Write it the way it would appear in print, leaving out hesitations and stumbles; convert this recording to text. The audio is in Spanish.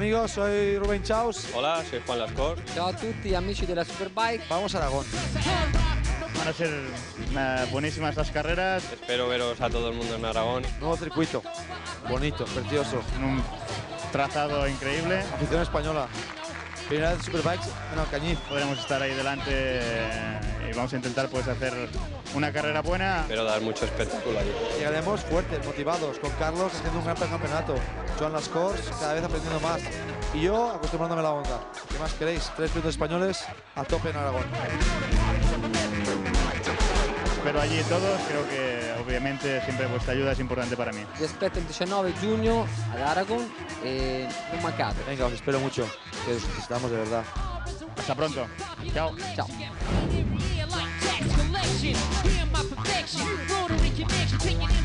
amigos, soy Rubén Chaus. Hola, soy Juan Lascor. Ciao a tutti amici della Superbike. Vamos a Aragón. Van a ser buenísimas las carreras. Espero veros a todo el mundo en Aragón. Nuevo circuito, bonito, precioso. Un trazado increíble. Afición española. Primera vez Superbikes en Alcañiz. Podremos estar ahí delante y vamos a intentar pues hacer una carrera buena. Espero dar mucho espectáculo allí. Llegaremos fuertes, motivados, con Carlos haciendo un gran campeonato, Joan Lascors cada vez aprendiendo más y yo acostumbrándome a la onda. ¿Qué más queréis? 3 pilotos españoles a tope en Aragón. Espero allí todos, creo que obviamente siempre vuestra ayuda es importante para mí. Vi aspetto il 19 giugno ad Aragon e non mancate. Venga, os espero mucho, que os necesitamos de verdad. Hasta pronto. Chao. Ciao. Hear my perfection, rotary connection, taking in